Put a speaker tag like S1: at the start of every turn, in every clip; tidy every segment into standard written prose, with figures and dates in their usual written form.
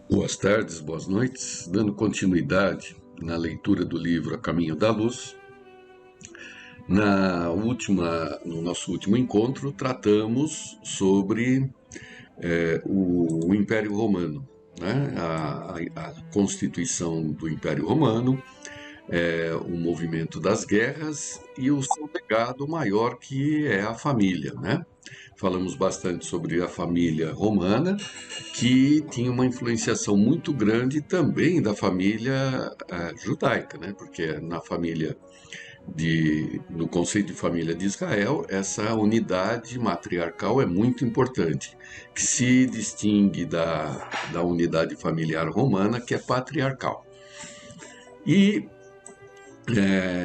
S1: Boas tardes, boas noites. Dando continuidade na leitura do livro A Caminho da Luz. No nosso último encontro, tratamos sobre o Império Romano, né? A constituição do Império Romano, o movimento das guerras e o seu legado maior, que é a família, né? Falamos bastante sobre a família romana, que tinha uma influenciação muito grande também da família judaica, né? Porque na família no conceito de família de Israel, essa unidade matriarcal é muito importante, que se distingue da unidade familiar romana, que é patriarcal. E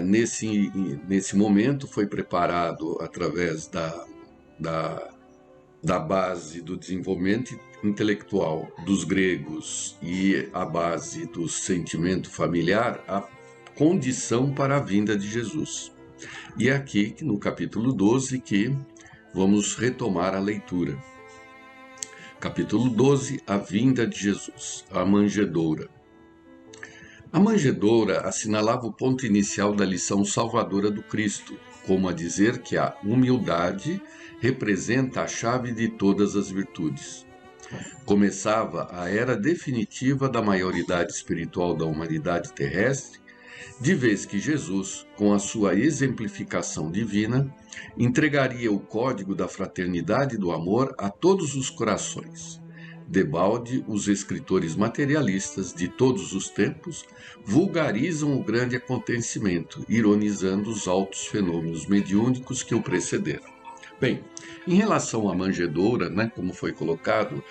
S1: nesse momento foi preparado através da, da base do desenvolvimento intelectual dos gregos e a base do sentimento familiar, a condição para a vinda de Jesus. E é aqui, no capítulo 12, que vamos retomar a leitura. Capítulo 12, a vinda de Jesus, a manjedoura. A manjedoura assinalava o ponto inicial da lição salvadora do Cristo, como a dizer que a humildade representa a chave de todas as virtudes. Começava a era definitiva da maioridade espiritual da humanidade terrestre, de vez que Jesus, com a sua exemplificação divina, entregaria o código da fraternidade e do amor a todos os corações. Debalde, os escritores materialistas de todos os tempos vulgarizam o grande acontecimento, ironizando os altos fenômenos mediúnicos que o precederam. Bem, em relação à manjedoura, né, como foi colocado,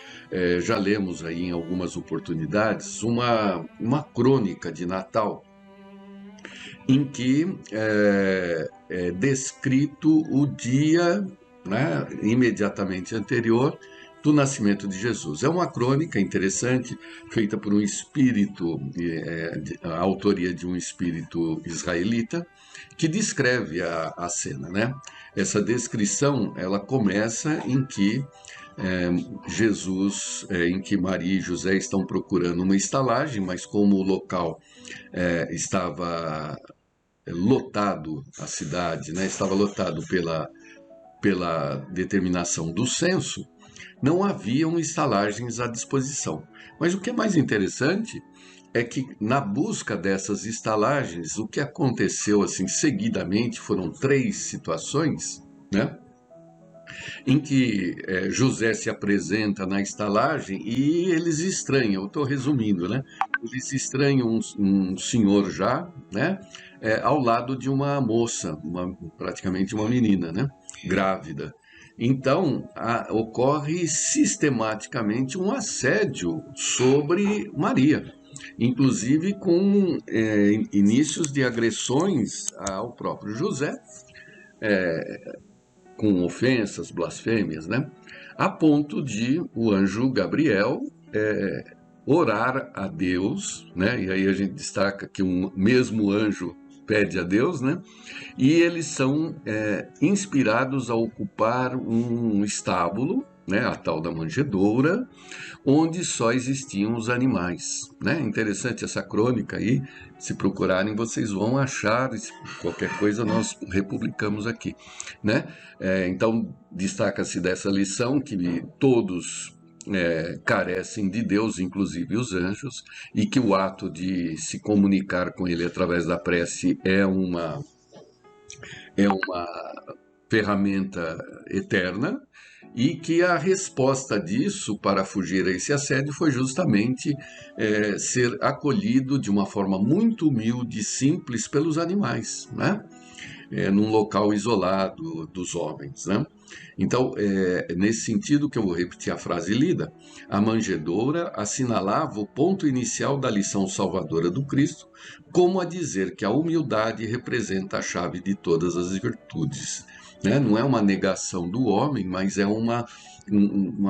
S1: já lemos aí em algumas oportunidades uma crônica de Natal, em que é descrito o dia, né, imediatamente anterior do nascimento de Jesus. É uma crônica interessante, feita por um espírito, a autoria de um espírito israelita, que descreve a cena, né? Essa descrição, ela começa em que em que Maria e José estão procurando uma estalagem, mas como o local estava lotado, a cidade, né, estava lotado pela determinação do censo, não haviam estalagens à disposição. Mas o que é mais interessante é que na busca dessas estalagens, o que aconteceu assim seguidamente foram 3 situações, né? Em que José se apresenta na estalagem e eles estranham, eu estou resumindo, né? Eles estranham um senhor já, né? Ao lado de uma moça, praticamente uma menina, né? Grávida. Então, ocorre sistematicamente um assédio sobre Maria, inclusive com inícios de agressões ao próprio José, com ofensas, blasfêmias, né? A ponto de o anjo Gabriel orar a Deus, né? E aí a gente destaca que um mesmo anjo pede a Deus, né? E eles são inspirados a ocupar um estábulo, né? A tal da manjedoura, onde só existiam os animais, né? Interessante essa crônica aí, se procurarem vocês vão achar, qualquer coisa nós republicamos aqui, né? Então destaca-se dessa lição que todos carecem de Deus, inclusive os anjos, e que o ato de se comunicar com ele através da prece é uma ferramenta eterna, e que a resposta disso para fugir a esse assédio foi justamente ser acolhido de uma forma muito humilde e simples pelos animais, né? Num local isolado dos homens, né? Então, nesse sentido que eu vou repetir a frase lida, a manjedoura assinalava o ponto inicial da lição salvadora do Cristo, como a dizer que a humildade representa a chave de todas as virtudes, né? Não é uma negação do homem, mas é uma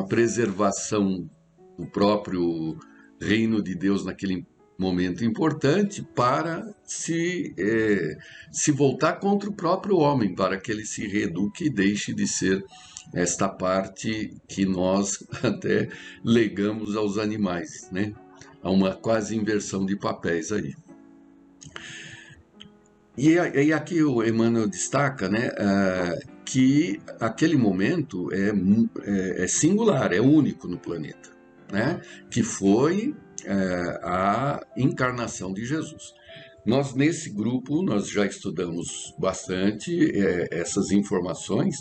S1: preservação do próprio reino de Deus naquele momento importante para se voltar contra o próprio homem, para que ele se reeduque e deixe de ser esta parte que nós até legamos aos animais, né? há uma quase inversão de papéis aí. E aqui o Emmanuel destaca, né, que aquele momento é singular, é único no planeta, né, que foi a encarnação de Jesus. Nós, nesse grupo, nós já estudamos bastante essas informações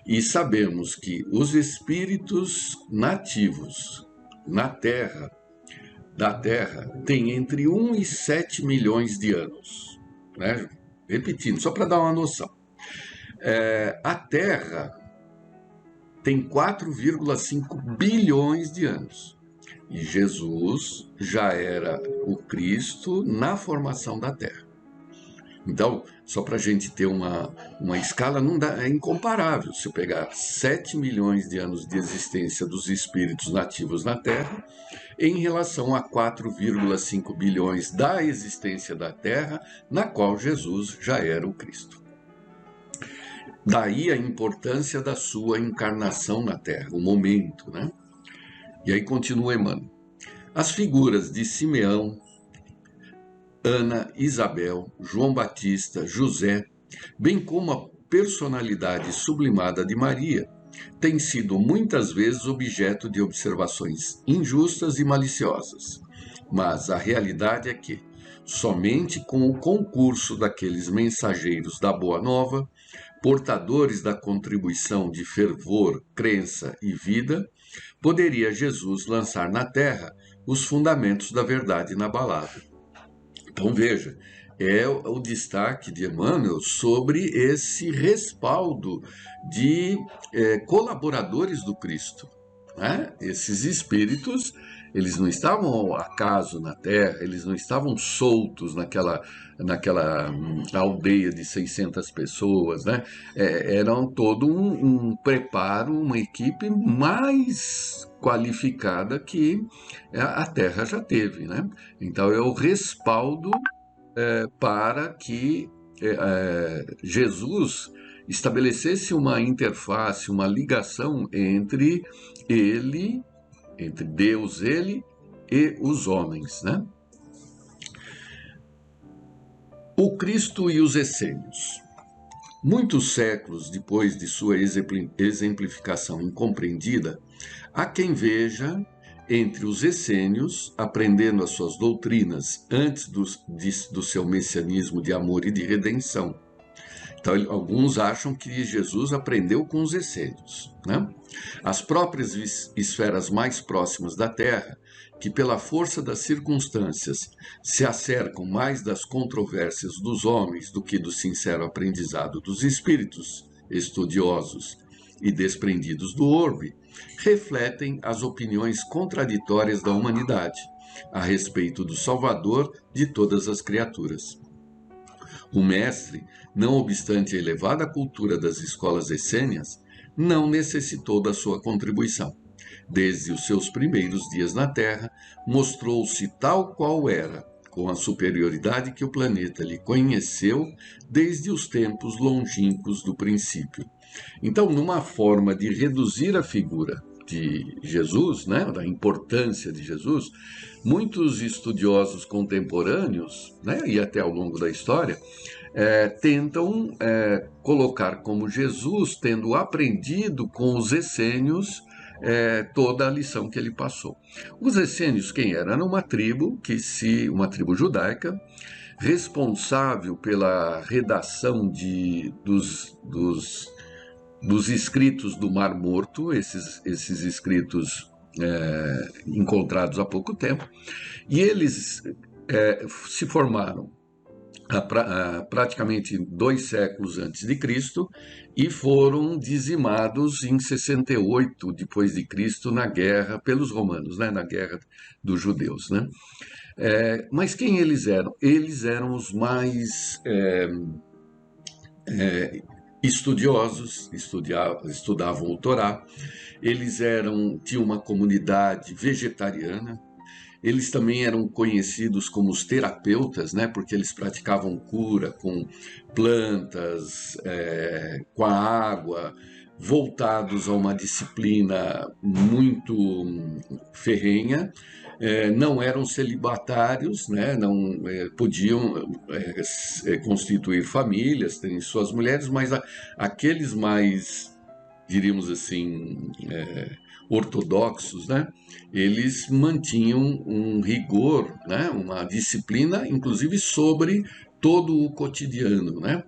S1: e sabemos que os espíritos nativos da Terra têm entre 1 e 7 milhões de anos, né? Repetindo, só para dar uma noção. A Terra tem 4,5 bilhões de anos. E Jesus já era o Cristo na formação da Terra. Então, só para a gente ter uma escala, não dá, é incomparável. Se eu pegar 7 milhões de anos de existência dos espíritos nativos na Terra, em relação a 4,5 bilhões da existência da Terra, na qual Jesus já era o Cristo. Daí a importância da sua encarnação na Terra, o momento, né? E aí continua Emmanuel. As figuras de Simeão, Ana, Isabel, João Batista, José, bem como a personalidade sublimada de Maria, têm sido muitas vezes objeto de observações injustas e maliciosas. Mas a realidade é que, somente com o concurso daqueles mensageiros da Boa Nova, portadores da contribuição de fervor, crença e vida, poderia Jesus lançar na terra os fundamentos da verdade inabalável. Então veja, é o destaque de Emmanuel sobre esse respaldo de colaboradores do Cristo, né? Esses espíritos, eles não estavam ao acaso na Terra, eles não estavam soltos naquela aldeia de 600 pessoas, né? Eram todo um preparo, uma equipe mais qualificada que a Terra já teve, né? Então é o respaldo para que Jesus estabelecesse uma interface, uma ligação entre ele, entre Deus, ele e os homens, né? O Cristo e os essênios. Muitos séculos depois de sua exemplificação incompreendida, há quem veja entre os essênios, aprendendo as suas doutrinas antes do seu messianismo de amor e de redenção. Então, alguns acham que Jesus aprendeu com os essênios, né? As próprias esferas mais próximas da Terra, que pela força das circunstâncias se acercam mais das controvérsias dos homens do que do sincero aprendizado dos espíritos estudiosos e desprendidos do orbe, refletem as opiniões contraditórias da humanidade a respeito do Salvador de todas as criaturas. O mestre, não obstante a elevada cultura das escolas essênias, não necessitou da sua contribuição. Desde os seus primeiros dias na Terra, mostrou-se tal qual era, com a superioridade que o planeta lhe conheceu desde os tempos longínquos do princípio. Então, numa forma de reduzir a figura de Jesus, né, da importância de Jesus, muitos estudiosos contemporâneos, né, e até ao longo da história, tentam colocar como Jesus tendo aprendido com os essênios toda a lição que ele passou. Os essênios quem eram? Era uma tribo uma tribo judaica, responsável pela redação dos escritos do Mar Morto, esses escritos encontrados há pouco tempo, e eles se formaram praticamente 2 séculos antes de Cristo e foram dizimados em 68 depois de Cristo na guerra pelos romanos, né, na guerra dos judeus, né? Mas quem eles eram? Eles eram os mais estudiosos, estudavam o Torá, eles tinham uma comunidade vegetariana. Eles também eram conhecidos como os terapeutas, né? Porque eles praticavam cura com plantas, com a água, voltados a uma disciplina muito ferrenha, não eram celibatários, né? Não podiam constituir famílias, terem suas mulheres, mas aqueles mais, diríamos assim, ortodoxos, né? Eles mantinham um rigor, né? Uma disciplina, inclusive sobre todo o cotidiano, né?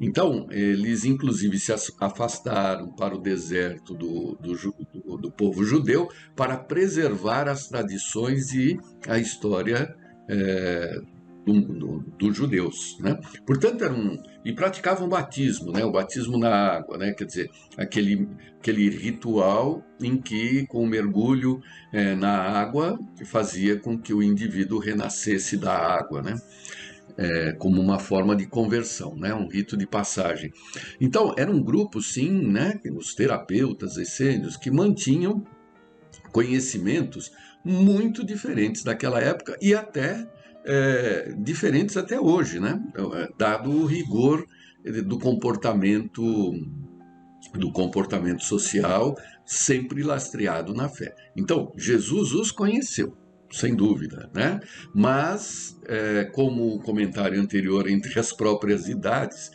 S1: Então, eles inclusive se afastaram para o deserto do povo judeu para preservar as tradições e a história dos judeus, né? Portanto, e praticavam o batismo, né? O batismo na água, né? Quer dizer, aquele ritual em que, com o mergulho na água, fazia com que o indivíduo renascesse da água, né? Como uma forma de conversão, né? Um rito de passagem. Então, era um grupo, sim, né? Os terapeutas essênios que mantinham conhecimentos muito diferentes daquela época e até diferentes até hoje, né? Dado o rigor do comportamento social, sempre lastreado na fé. Então, Jesus os conheceu, sem dúvida, né? Mas, como o comentário anterior, entre as próprias idades,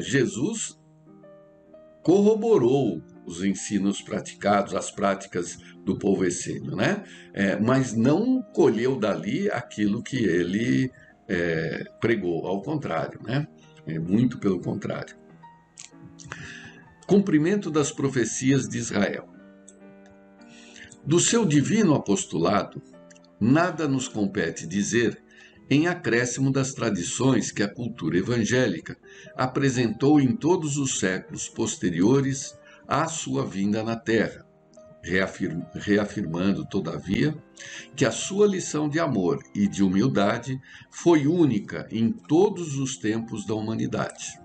S1: Jesus corroborou os ensinos praticados, as práticas do povo essênio, né? Mas não colheu dali aquilo que ele pregou, ao contrário, né? Muito pelo contrário. Cumprimento das profecias de Israel. Do seu divino apostolado, nada nos compete dizer em acréscimo das tradições que a cultura evangélica apresentou em todos os séculos posteriores à sua vinda na Terra, reafirmando, todavia, que a sua lição de amor e de humildade foi única em todos os tempos da humanidade.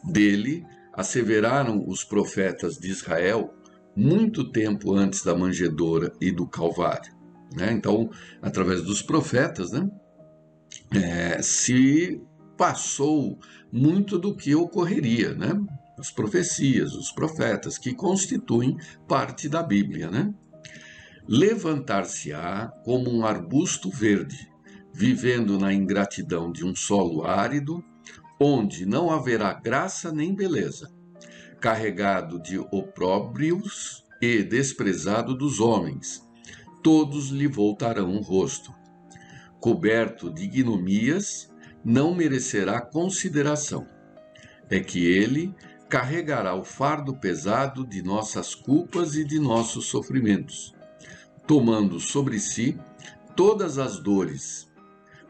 S1: Dele, asseveraram os profetas de Israel muito tempo antes da manjedoura e do Calvário, né? Então, através dos profetas, né, se passou muito do que ocorreria, né? As profecias, os profetas, que constituem parte da Bíblia, né? Levantar-se-á como um arbusto verde, vivendo na ingratidão de um solo árido, onde não haverá graça nem beleza, carregado de opróbrios e desprezado dos homens, todos lhe voltarão o rosto. Coberto de ignominias, não merecerá consideração. É que ele carregará o fardo pesado de nossas culpas e de nossos sofrimentos, tomando sobre si todas as dores.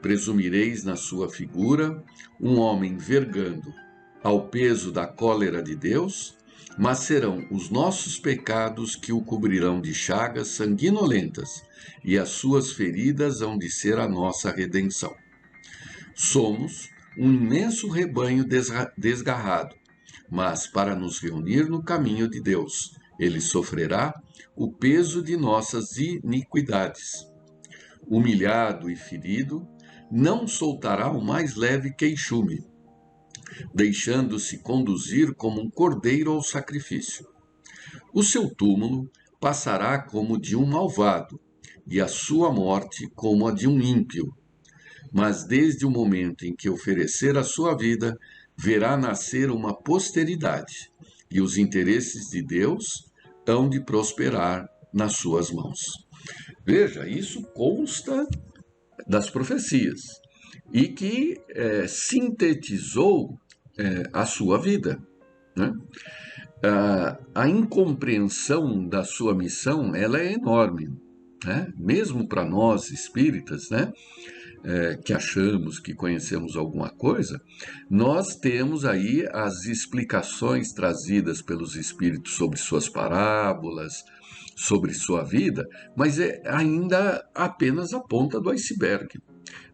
S1: Presumireis na sua figura um homem vergando ao peso da cólera de Deus, mas serão os nossos pecados que o cobrirão de chagas sanguinolentas, e as suas feridas hão de ser a nossa redenção. Somos um imenso rebanho desgarrado, mas para nos reunir no caminho de Deus, ele sofrerá o peso de nossas iniquidades. Humilhado e ferido, não soltará o mais leve queixume, deixando-se conduzir como um cordeiro ao sacrifício. O seu túmulo passará como de um malvado, e a sua morte como a de um ímpio. Mas desde o momento em que oferecer a sua vida, verá nascer uma posteridade, e os interesses de Deus hão de prosperar nas suas mãos. Veja, isso consta das profecias, e que sintetizou a sua vida, né? A incompreensão da sua missão, ela é enorme, né? Mesmo para nós espíritas, né? Que achamos que conhecemos alguma coisa, nós temos aí as explicações trazidas pelos espíritos sobre suas parábolas, sobre sua vida, mas é ainda apenas a ponta do iceberg,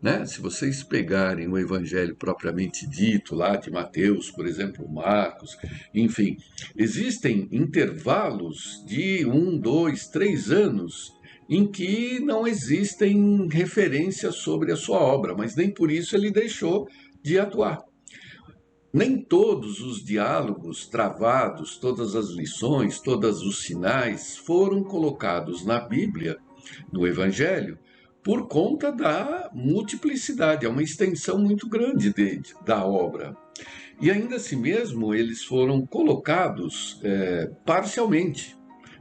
S1: né? Se vocês pegarem o evangelho propriamente dito, lá de Mateus, por exemplo, Marcos, enfim, existem intervalos de 1, 2, 3 anos em que não existem referências sobre a sua obra, mas nem por isso ele deixou de atuar. Nem todos os diálogos travados, todas as lições, todos os sinais foram colocados na Bíblia, no Evangelho, por conta da multiplicidade, é uma extensão muito grande da obra. E ainda assim mesmo, eles foram colocados parcialmente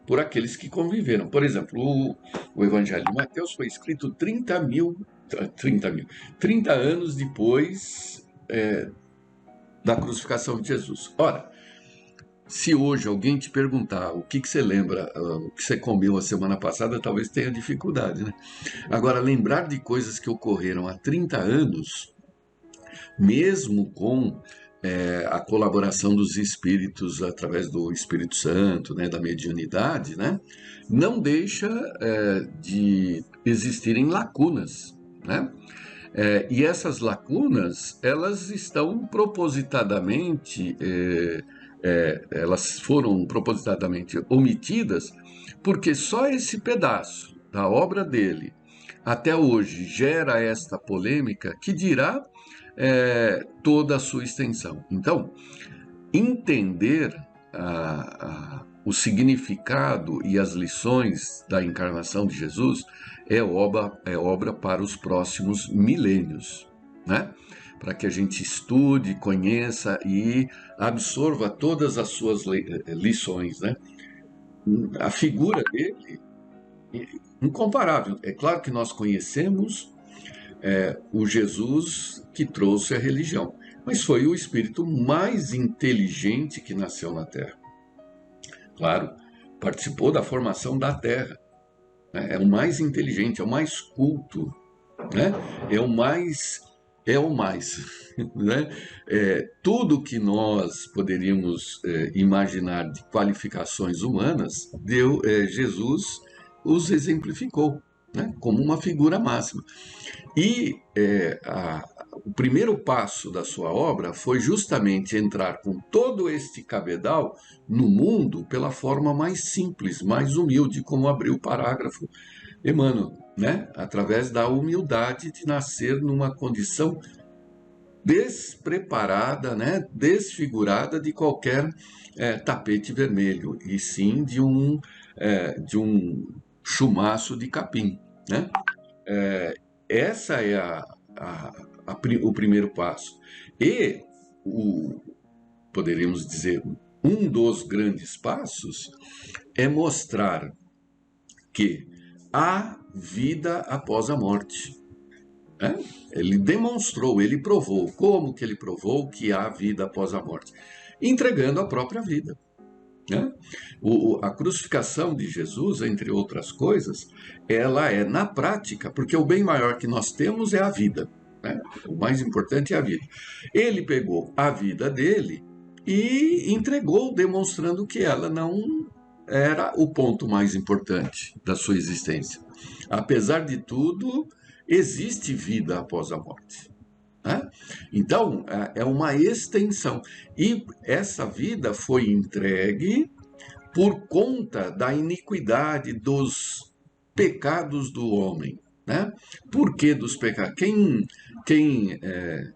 S1: por aqueles que conviveram. Por exemplo, o Evangelho de Mateus foi escrito 30 anos depois da crucificação de Jesus. Ora, se hoje alguém te perguntar o que você lembra, o que você comeu a semana passada, talvez tenha dificuldade, né? Agora, lembrar de coisas que ocorreram há 30 anos, mesmo com a colaboração dos espíritos através do Espírito Santo, né, da mediunidade, né, não deixa de existirem lacunas, né? E essas lacunas, elas estão propositadamente, elas foram propositadamente omitidas, porque só esse pedaço da obra dele até hoje gera esta polêmica que dirá toda a sua extensão. Então, entender o significado e as lições da encarnação de Jesus é obra para os próximos milênios, né? Para que a gente estude, conheça e absorva todas as suas lições, né? A figura dele incomparável. É claro que nós conhecemos o Jesus que trouxe a religião, mas foi o espírito mais inteligente que nasceu na Terra. Claro, participou da formação da Terra, né? É o mais inteligente, é o mais culto, né? É o mais, né? Tudo que nós poderíamos imaginar de qualificações humanas, Jesus os exemplificou, né? Como uma figura máxima. E o primeiro passo da sua obra foi justamente entrar com todo este cabedal no mundo pela forma mais simples, mais humilde, como abriu o parágrafo Emmanuel, né? Através da humildade de nascer numa condição despreparada, né? Desfigurada de qualquer tapete vermelho, e sim de um chumaço de capim, né? Essa é o primeiro passo. E, poderíamos dizer, um dos grandes passos é mostrar que há vida após a morte. Né? Ele demonstrou, ele provou. Como que ele provou que há vida após a morte? Entregando a própria vida. Né? A crucificação de Jesus, entre outras coisas, ela é na prática, porque o bem maior que nós temos é a vida, né? O mais importante é a vida. Ele pegou a vida dele e entregou, demonstrando que ela não era o ponto mais importante da sua existência. Apesar de tudo, existe vida após a morte. Né? Então, é uma extensão. E essa vida foi entregue por conta da iniquidade, dos pecados do homem. Né? Por que dos pecados? Quem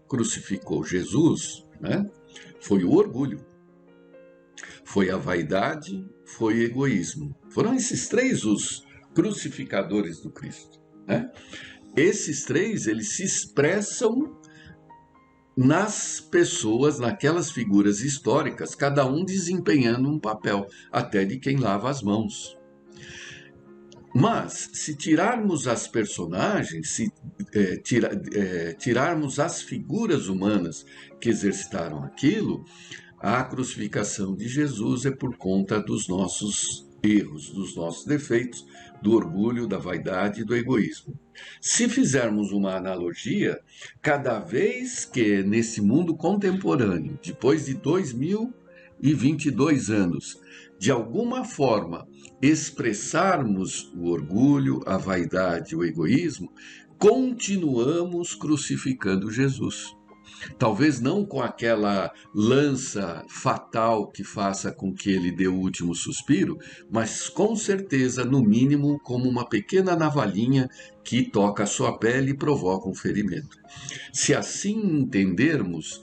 S1: crucificou Jesus, né, foi o orgulho, foi a vaidade, foi o egoísmo. Foram esses três os crucificadores do Cristo. Né? Esses três, eles se expressam nas pessoas, naquelas figuras históricas, cada um desempenhando um papel, até de quem lava as mãos. Mas, se tirarmos as personagens, se tirarmos as figuras humanas que exercitaram aquilo, a crucificação de Jesus é por conta dos nossos erros, dos nossos defeitos, do orgulho, da vaidade e do egoísmo. Se fizermos uma analogia, cada vez que nesse mundo contemporâneo, depois de 2022 anos, de alguma forma expressarmos o orgulho, a vaidade, o egoísmo, continuamos crucificando Jesus. Talvez não com aquela lança fatal que faça com que ele dê o último suspiro, mas com certeza, no mínimo, como uma pequena navalhinha que toca a sua pele e provoca um ferimento. Se assim entendermos,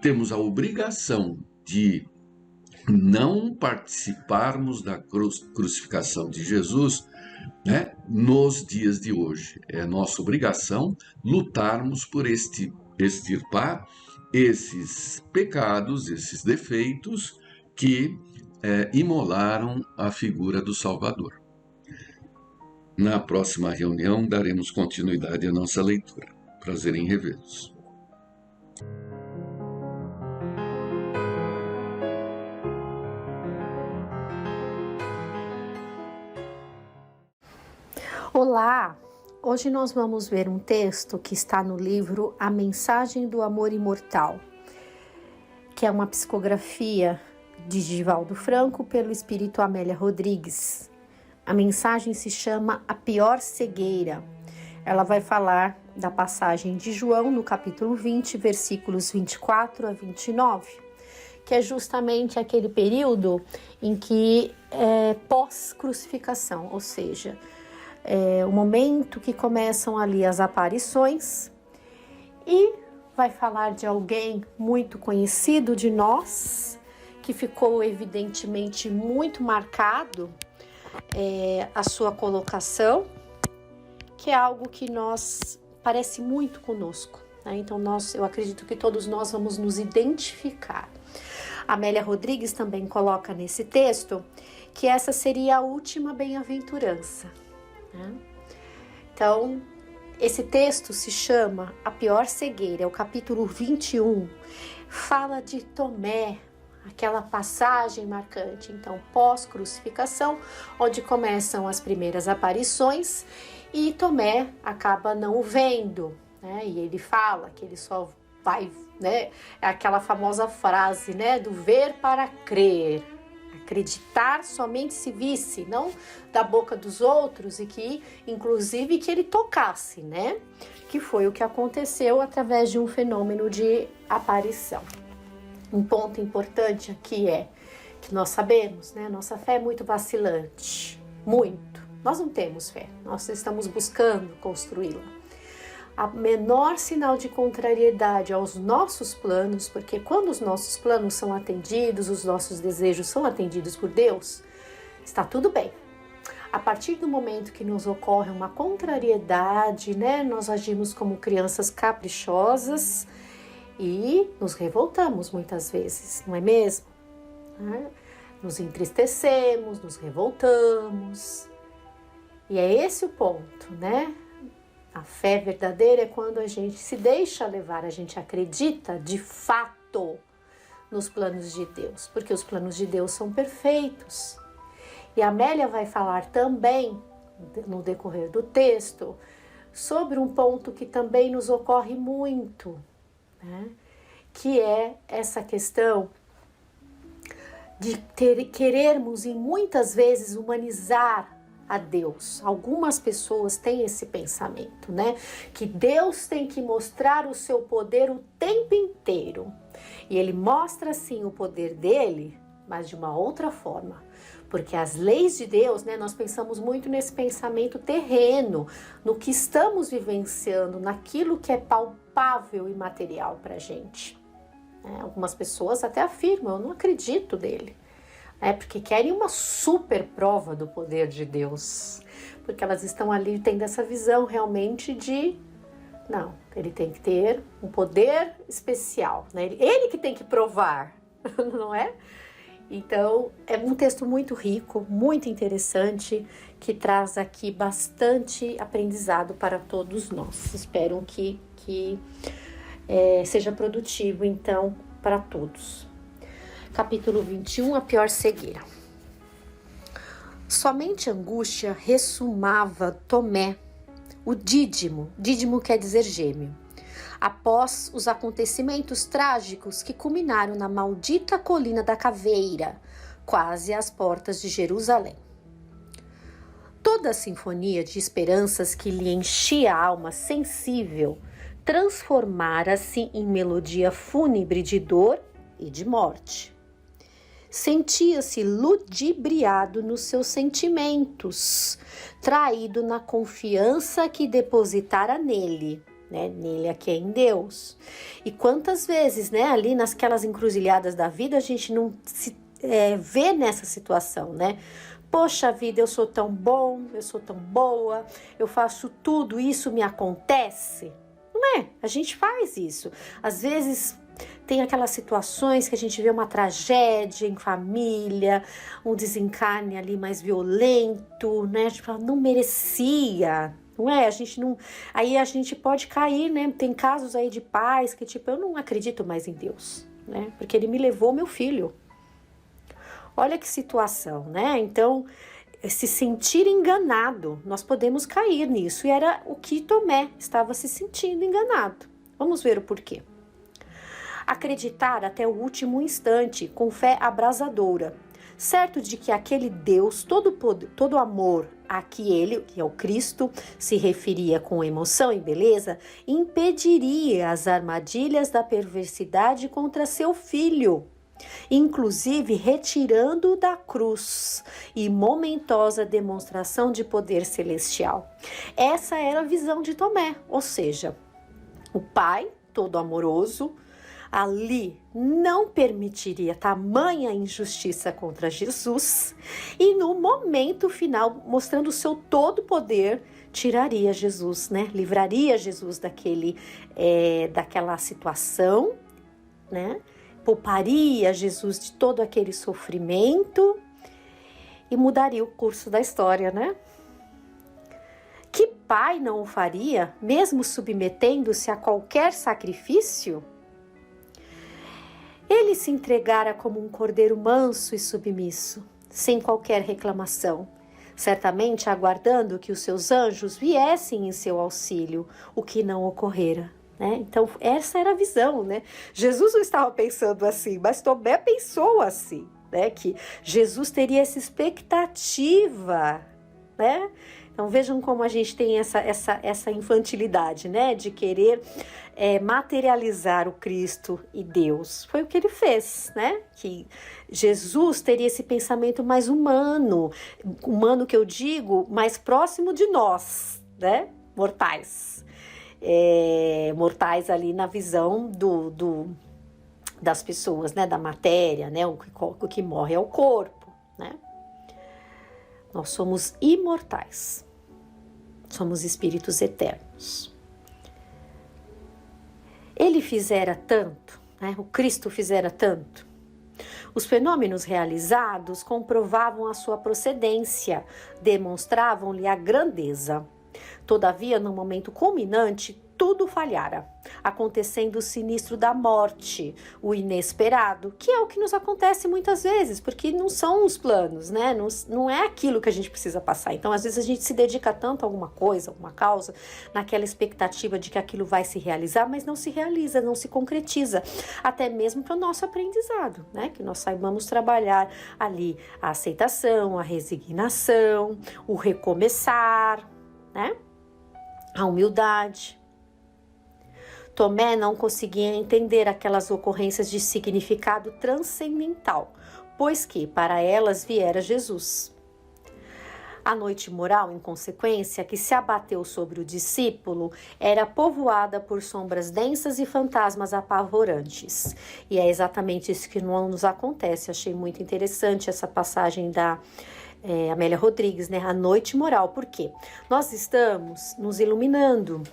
S1: temos a obrigação de não participarmos da crucificação de Jesus, né, nos dias de hoje. É nossa obrigação lutarmos por extirpar esses pecados, esses defeitos que imolaram a figura do Salvador. Na próxima reunião daremos continuidade à nossa leitura. Prazer em revê-los.
S2: Olá! Hoje nós vamos ver um texto que está no livro A Mensagem do Amor Imortal, que é uma psicografia de Divaldo Franco pelo espírito Amélia Rodrigues. A mensagem se chama A Pior Cegueira. Ela vai falar da passagem de João no capítulo 20, versículos 24 a 29, que é justamente aquele período em que é pós-crucificação, ou seja, o momento que começam ali as aparições, e vai falar de alguém muito conhecido de nós, que ficou evidentemente muito marcado a sua colocação, que é algo que parece muito conosco, né? Então eu acredito que todos nós vamos nos identificar. Amélia Rodrigues também coloca nesse texto que essa seria a última bem-aventurança. Então, esse texto se chama A Pior Cegueira, é o capítulo 21, fala de Tomé, aquela passagem marcante, então pós-crucificação, onde começam as primeiras aparições e Tomé acaba não o vendo, né? E ele fala que ele só vai, né? É aquela famosa frase, né? Do ver para crer. Acreditar somente se visse, não da boca dos outros, e que, inclusive, que ele tocasse, né? Que foi o que aconteceu através de um fenômeno de aparição. Um ponto importante aqui é que nós sabemos, né? Nossa fé é muito vacilante, muito. Nós não temos fé, nós estamos buscando construí-la. A menor sinal de contrariedade aos nossos planos, porque quando os nossos planos são atendidos, os nossos desejos são atendidos por Deus, está tudo bem. A partir do momento que nos ocorre uma contrariedade, né, nós agimos como crianças caprichosas e nos revoltamos muitas vezes, não é mesmo? Nos entristecemos, nos revoltamos. E é esse o ponto, né? A fé verdadeira é quando a gente se deixa levar, a gente acredita de fato nos planos de Deus, porque os planos de Deus são perfeitos. E a Amélia vai falar também, no decorrer do texto, sobre um ponto que também nos ocorre muito, né? Que é essa questão de querermos e muitas vezes humanizar a Deus. Algumas pessoas têm esse pensamento, né? Que Deus tem que mostrar o seu poder o tempo inteiro. E ele mostra sim o poder dele, mas de uma outra forma. Porque as leis de Deus, né? Nós pensamos muito nesse pensamento terreno, no que estamos vivenciando, naquilo que é palpável e material pra gente. Algumas pessoas até afirmam, eu não acredito nele. Porque querem uma super prova do poder de Deus, porque elas estão ali tendo essa visão realmente de, não, ele tem que ter um poder especial, né? Ele que tem que provar, não é? Então, é um texto muito rico, muito interessante, que traz aqui bastante aprendizado para todos nós. Espero que seja produtivo, então, para todos. Capítulo 21, A Pior Cegueira. Somente angústia ressumava Tomé, o Dídimo quer dizer gêmeo, após os acontecimentos trágicos que culminaram na maldita colina da Caveira, quase às portas de Jerusalém. Toda a sinfonia de esperanças que lhe enchia a alma sensível transformara-se em melodia fúnebre de dor e de morte. Sentia-se ludibriado nos seus sentimentos, traído na confiança que depositara nele, né? Nele aqui é em Deus. E quantas vezes, né, ali nasquelas encruzilhadas da vida, a gente não se vê nessa situação, né? Poxa vida, eu sou tão bom, eu sou tão boa, eu faço tudo, isso me acontece. Não é? A gente faz isso. Às vezes tem aquelas situações que a gente vê uma tragédia em família, um desencarne ali mais violento, né? A gente fala, não merecia, não é? A gente não... Aí a gente pode cair, né? Tem casos aí de pais que tipo, eu não acredito mais em Deus, né? Porque ele me levou meu filho. Olha que situação, né? Então, se sentir enganado, nós podemos cair nisso. E era o que Tomé estava se sentindo enganado. Vamos ver o porquê. Acreditar até o último instante, com fé abrasadora, certo de que aquele Deus, todo amor a que ele, que é o Cristo, se referia com emoção e beleza, impediria as armadilhas da perversidade contra seu filho, inclusive retirando-o da cruz e momentosa demonstração de poder celestial. Essa era a visão de Tomé, ou seja, o Pai, todo amoroso, ali não permitiria tamanha injustiça contra Jesus e no momento final, mostrando o seu todo poder, tiraria Jesus, né? Livraria Jesus daquela situação, né? Pouparia Jesus de todo aquele sofrimento e mudaria o curso da história, né? Que pai não o faria, mesmo submetendo-se a qualquer sacrifício? Ele se entregara como um cordeiro manso e submisso, sem qualquer reclamação, certamente aguardando que os seus anjos viessem em seu auxílio, o que não ocorrera. Né? Então, essa era a visão, né? Jesus não estava pensando assim, mas Tomé pensou assim, né? Que Jesus teria essa expectativa, né? Então, vejam como a gente tem essa infantilidade, né? De querer materializar o Cristo e Deus. Foi o que ele fez, né? Que Jesus teria esse pensamento mais humano que eu digo, mais próximo de nós, né? Mortais. Mortais ali na visão das pessoas, né? Da matéria, né? O que morre é o corpo, né? Nós somos imortais. Somos espíritos eternos. Ele fizera tanto, né? O Cristo fizera tanto. Os fenômenos realizados comprovavam a sua procedência, demonstravam-lhe a grandeza. Todavia, no momento culminante, tudo falhara, acontecendo o sinistro da morte, o inesperado, que é o que nos acontece muitas vezes, porque não são os planos, né? Não é aquilo que a gente precisa passar. Então, às vezes, a gente se dedica tanto a alguma coisa, alguma causa, naquela expectativa de que aquilo vai se realizar, mas não se realiza, não se concretiza, até mesmo para o nosso aprendizado, né? Que nós saibamos trabalhar ali a aceitação, a resignação, o recomeçar, né? A humildade. Tomé não conseguia entender aquelas ocorrências de significado transcendental, pois que para elas viera Jesus. A noite moral, em consequência, que se abateu sobre o discípulo, era povoada por sombras densas e fantasmas apavorantes. E é exatamente isso que não nos acontece. Achei muito interessante essa passagem da Amélia Rodrigues, né? A noite moral. Por quê? Nós estamos nos iluminando,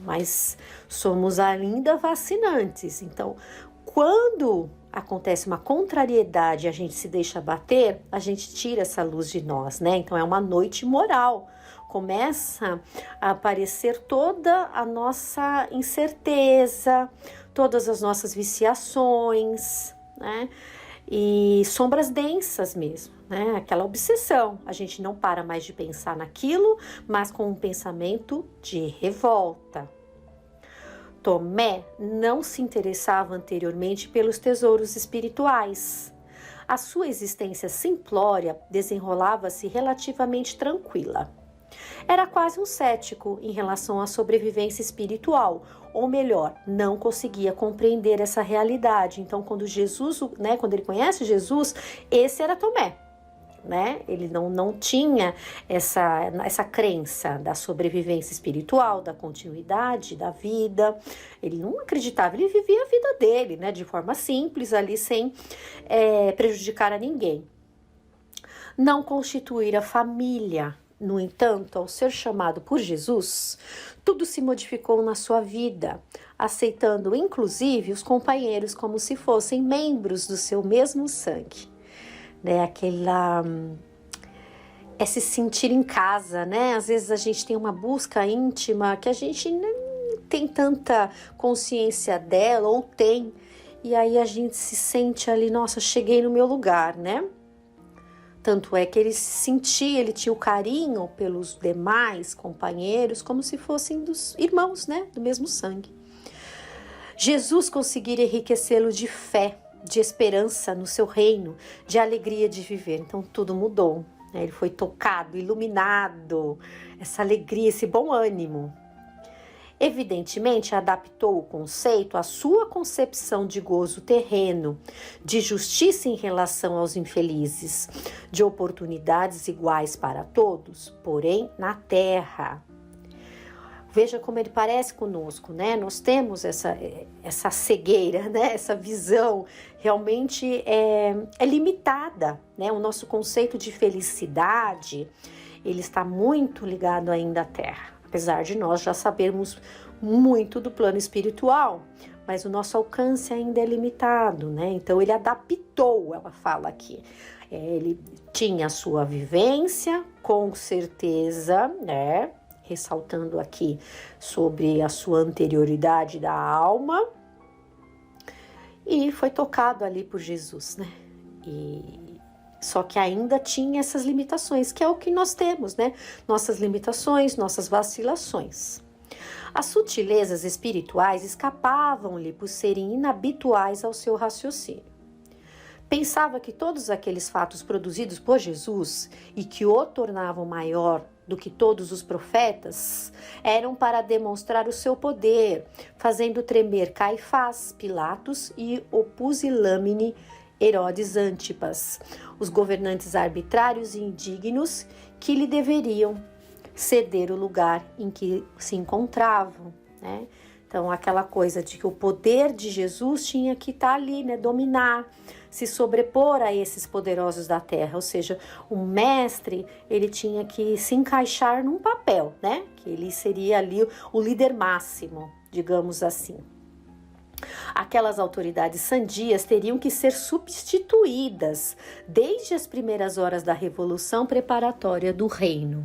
S2: mas somos ainda vacinantes. Então, quando acontece uma contrariedade e a gente se deixa bater, a gente tira essa luz de nós, né? Então, é uma noite moral. Começa a aparecer toda a nossa incerteza, todas as nossas viciações, né? E sombras densas mesmo, né? Aquela obsessão. A gente não para mais de pensar naquilo, mas com um pensamento de revolta. Tomé não se interessava anteriormente pelos tesouros espirituais. A sua existência simplória desenrolava-se relativamente tranquila. Era quase um cético em relação à sobrevivência espiritual, ou melhor, não conseguia compreender essa realidade. Então, quando ele conhece Jesus, esse era Tomé. né? Ele não tinha essa crença da sobrevivência espiritual, da continuidade da vida. Ele não acreditava, ele vivia a vida dele, né? De forma simples ali, sem prejudicar a ninguém. Não constituir a família. No entanto, ao ser chamado por Jesus, tudo se modificou na sua vida, aceitando inclusive os companheiros como se fossem membros do seu mesmo sangue. Né? É se sentir em casa, né? Às vezes a gente tem uma busca íntima que a gente não tem tanta consciência dela, ou tem, e aí a gente se sente ali, nossa, cheguei no meu lugar, né? Tanto é que ele tinha o carinho pelos demais companheiros como se fossem dos irmãos, né? Do mesmo sangue. Jesus conseguira enriquecê-lo de fé, de esperança no seu reino, de alegria de viver. Então tudo mudou, né? Ele foi tocado, iluminado, essa alegria, esse bom ânimo. Evidentemente, adaptou o conceito à sua concepção de gozo terreno, de justiça em relação aos infelizes, de oportunidades iguais para todos, porém na terra. Veja como ele parece conosco, né? Nós temos essa cegueira, né? Essa visão realmente é limitada, né? O nosso conceito de felicidade, ele está muito ligado ainda à terra. Apesar de nós já sabermos muito do plano espiritual, mas o nosso alcance ainda é limitado, né? Então ele adaptou, ela fala aqui. Ele tinha a sua vivência, com certeza, né? Ressaltando aqui sobre a sua anterioridade da alma, e foi tocado ali por Jesus, né? Só que ainda tinha essas limitações, que é o que nós temos, né? Nossas limitações, nossas vacilações. As sutilezas espirituais escapavam-lhe por serem inabituais ao seu raciocínio. Pensava que todos aqueles fatos produzidos por Jesus e que o tornavam maior do que todos os profetas eram para demonstrar o seu poder, fazendo tremer Caifás, Pilatos e o pusilânime Herodes Antipas, os governantes arbitrários e indignos que lhe deveriam ceder o lugar em que se encontravam, né? Então, aquela coisa de que o poder de Jesus tinha que estar ali, né? Dominar, se sobrepor a esses poderosos da terra, ou seja, o mestre, ele tinha que se encaixar num papel, né? Que ele seria ali o líder máximo, digamos assim. Aquelas autoridades sandias teriam que ser substituídas desde as primeiras horas da revolução preparatória do reino.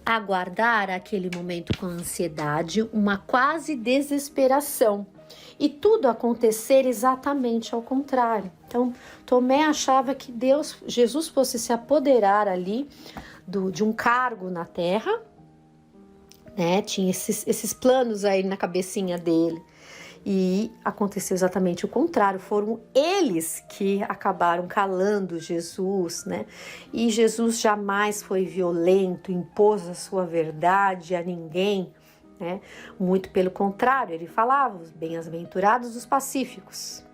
S2: Aguardar aquele momento com ansiedade, uma quase desesperação, e tudo acontecer exatamente ao contrário. Então, Tomé achava que Jesus fosse se apoderar ali de um cargo na terra, né? Tinha esses planos aí na cabecinha dele. E aconteceu exatamente o contrário. Foram eles que acabaram calando Jesus, né? E Jesus jamais foi violento, impôs a sua verdade a ninguém, né? Muito pelo contrário, ele falava: os bem-aventurados os pacíficos.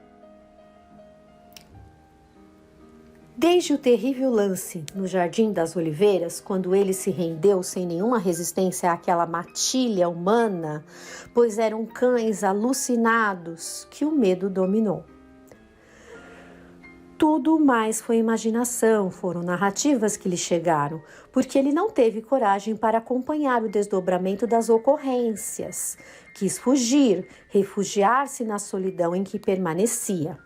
S2: Desde o terrível lance no Jardim das Oliveiras, quando ele se rendeu sem nenhuma resistência àquela matilha humana, pois eram cães alucinados que o medo dominou. Tudo mais foi imaginação, foram narrativas que lhe chegaram, porque ele não teve coragem para acompanhar o desdobramento das ocorrências. Quis fugir, refugiar-se na solidão em que permanecia.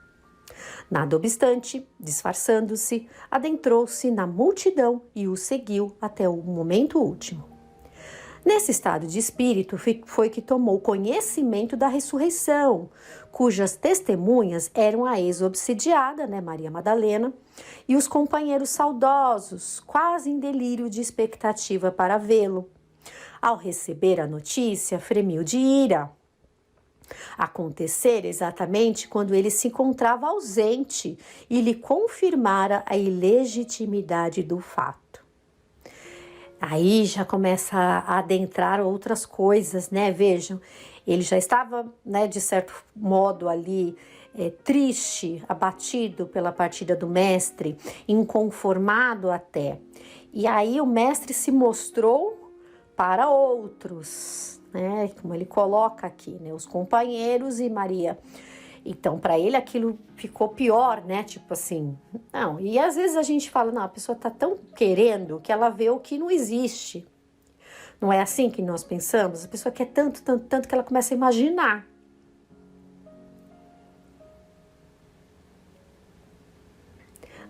S2: Nada obstante, disfarçando-se, adentrou-se na multidão e o seguiu até o momento último. Nesse estado de espírito foi que tomou conhecimento da ressurreição, cujas testemunhas eram a ex-obsidiada, né, Maria Madalena, e os companheiros saudosos, quase em delírio de expectativa para vê-lo. Ao receber a notícia, fremiu de ira. Acontecer exatamente quando ele se encontrava ausente e lhe confirmara a ilegitimidade do fato. Aí já começa a adentrar outras coisas, né? Vejam, ele já estava, né, de certo modo ali triste, abatido pela partida do mestre, inconformado até. E aí o mestre se mostrou para outros, né? Como ele coloca aqui, né? Os companheiros e Maria. Então, para ele aquilo ficou pior, né? Tipo assim, não. E às vezes a gente fala, não, a pessoa tá tão querendo que ela vê o que não existe. Não é assim que nós pensamos? A pessoa quer tanto, tanto, tanto que ela começa a imaginar.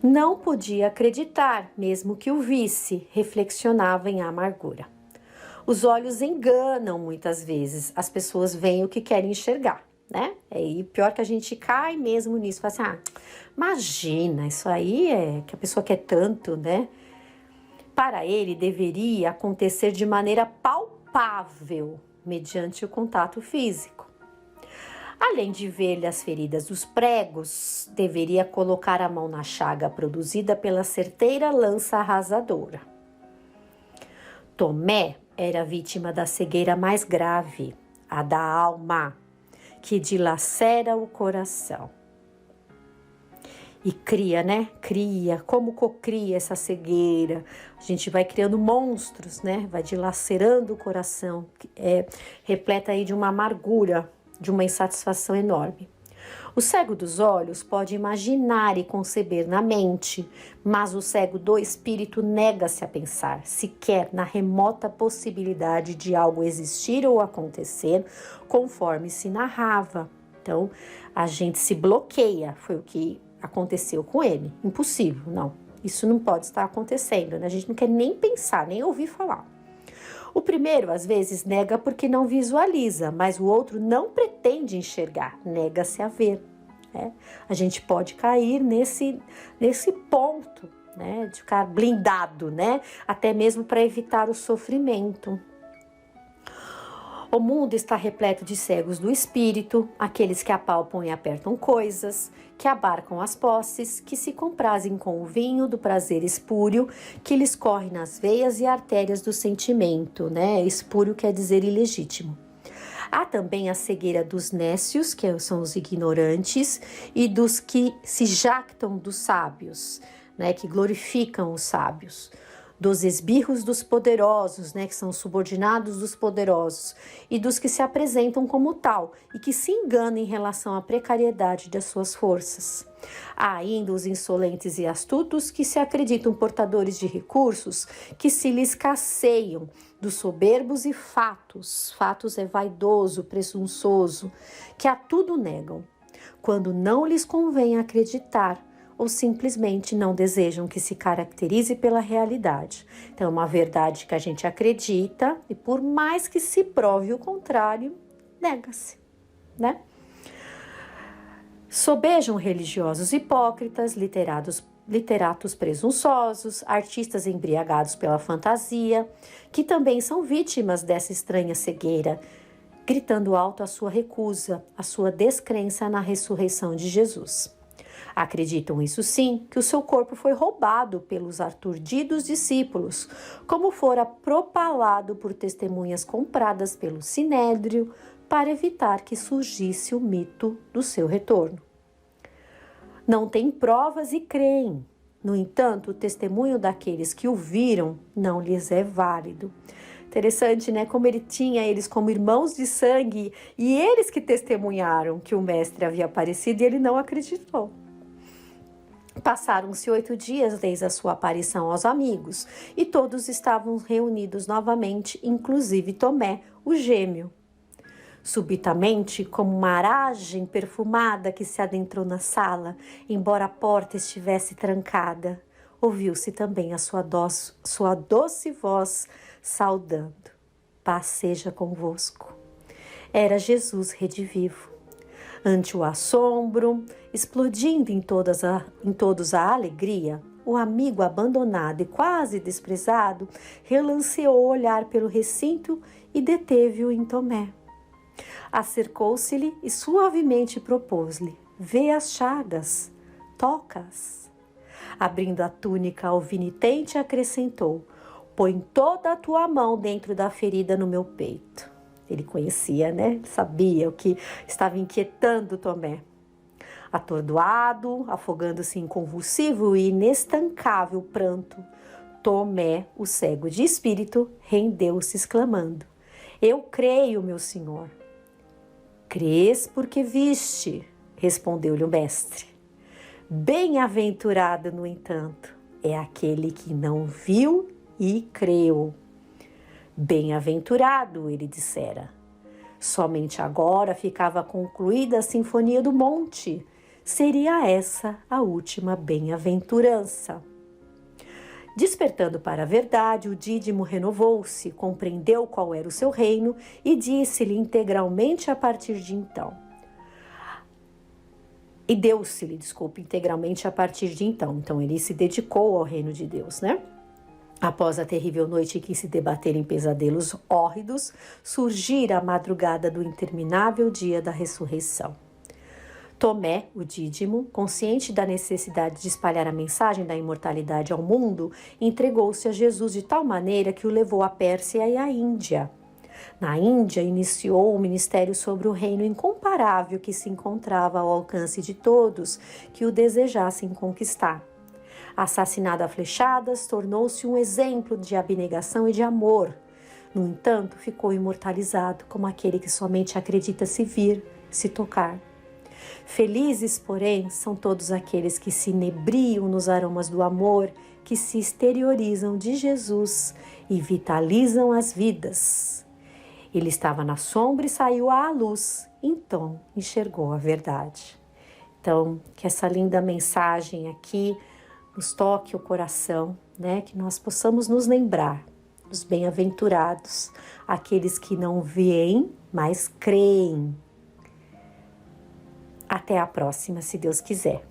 S2: Não podia acreditar, mesmo que o visse, reflexionava em amargura. Os olhos enganam muitas vezes, as pessoas veem o que querem enxergar, né? E pior que a gente cai mesmo nisso, fala assim, imagina, isso aí é que a pessoa quer tanto, né? Para ele deveria acontecer de maneira palpável, mediante o contato físico. Além de ver-lhe as feridas dos pregos, deveria colocar a mão na chaga produzida pela certeira lança arrasadora. Tomé era vítima da cegueira mais grave, a da alma, que dilacera o coração. E cria, né? Cria, como cocria essa cegueira. A gente vai criando monstros, né? Vai dilacerando o coração, repleta aí de uma amargura, de uma insatisfação enorme. O cego dos olhos pode imaginar e conceber na mente, mas o cego do espírito nega-se a pensar, sequer na remota possibilidade de algo existir ou acontecer, conforme se narrava. Então, a gente se bloqueia, foi o que aconteceu com ele. Impossível, não. Isso não pode estar acontecendo, né? A gente não quer nem pensar, nem ouvir falar. O primeiro, às vezes, nega porque não visualiza, mas o outro não pretende enxergar, nega-se a ver. Né? A gente pode cair nesse ponto, né? De ficar blindado, né? Até mesmo para evitar o sofrimento. O mundo está repleto de cegos do espírito, aqueles que apalpam e apertam coisas, que abarcam as posses, que se comprazem com o vinho do prazer espúrio, que lhes corre nas veias e artérias do sentimento, né? Espúrio quer dizer ilegítimo. Há também a cegueira dos nécios, que são os ignorantes, e dos que se jactam dos sábios, né? Que glorificam os sábios. Dos esbirros dos poderosos, né, que são subordinados dos poderosos, e dos que se apresentam como tal e que se enganam em relação à precariedade das suas forças. Há ainda os insolentes e astutos que se acreditam portadores de recursos que se lhes casseiam, dos soberbos e fatos. Fatos é vaidoso, presunçoso, que a tudo negam, quando não lhes convém acreditar, ou simplesmente não desejam que se caracterize pela realidade. Então, é uma verdade que a gente acredita e por mais que se prove o contrário, nega-se, né? Sobejam religiosos hipócritas, literatos presunçosos, artistas embriagados pela fantasia, que também são vítimas dessa estranha cegueira, gritando alto a sua recusa, a sua descrença na ressurreição de Jesus. Acreditam, isso sim, que o seu corpo foi roubado pelos aturdidos discípulos, como fora propalado por testemunhas compradas pelo Sinédrio para evitar que surgisse o mito do seu retorno. Não têm provas e creem. No entanto, o testemunho daqueles que o viram não lhes é válido. Interessante, né? Como ele tinha eles como irmãos de sangue e eles que testemunharam que o mestre havia aparecido e ele não acreditou. Passaram-se 8 dias desde a sua aparição aos amigos e todos estavam reunidos novamente, inclusive Tomé, o gêmeo. Subitamente, como uma aragem perfumada que se adentrou na sala, embora a porta estivesse trancada, ouviu-se também a sua doce voz saudando. Paz seja convosco. Era Jesus redivivo. Ante o assombro, explodindo em todos a alegria, o amigo abandonado e quase desprezado relanceou o olhar pelo recinto e deteve-o em Tomé. Acercou-se-lhe e suavemente propôs-lhe: vê as chagas, toca-as. Abrindo a túnica alvinitente, acrescentou: põe toda a tua mão dentro da ferida no meu peito. Ele conhecia, né? Sabia o que estava inquietando Tomé. Atordoado, afogando-se em convulsivo e inestancável pranto, Tomé, o cego de espírito, rendeu-se exclamando: Eu creio, meu senhor. Crês porque viste, respondeu-lhe o mestre. Bem-aventurado, no entanto, é aquele que não viu e creu. Bem-aventurado, ele dissera. Somente agora ficava concluída a Sinfonia do Monte. Seria essa a última bem-aventurança. Despertando para a verdade, o Dídimo renovou-se, compreendeu qual era o seu reino e disse-lhe integralmente a partir de então. E deu-se-lhe, integralmente a partir de então. Então ele se dedicou ao reino de Deus, né? Após a terrível noite que se debater em pesadelos hórridos, surgira a madrugada do interminável dia da ressurreição. Tomé, o Dídimo, consciente da necessidade de espalhar a mensagem da imortalidade ao mundo, entregou-se a Jesus de tal maneira que o levou à Pérsia e à Índia. Na Índia, iniciou o ministério sobre o reino incomparável que se encontrava ao alcance de todos que o desejassem conquistar. Assassinado a flechadas, tornou-se um exemplo de abnegação e de amor. No entanto, ficou imortalizado como aquele que somente acredita se vir, se tocar. Felizes, porém, são todos aqueles que se inebriam nos aromas do amor, que se exteriorizam de Jesus e vitalizam as vidas. Ele estava na sombra e saiu à luz, então enxergou a verdade. Então, que essa linda mensagem aqui nos toque o coração, né? Que nós possamos nos lembrar dos bem-aventurados, aqueles que não veem, mas creem. Até a próxima, se Deus quiser.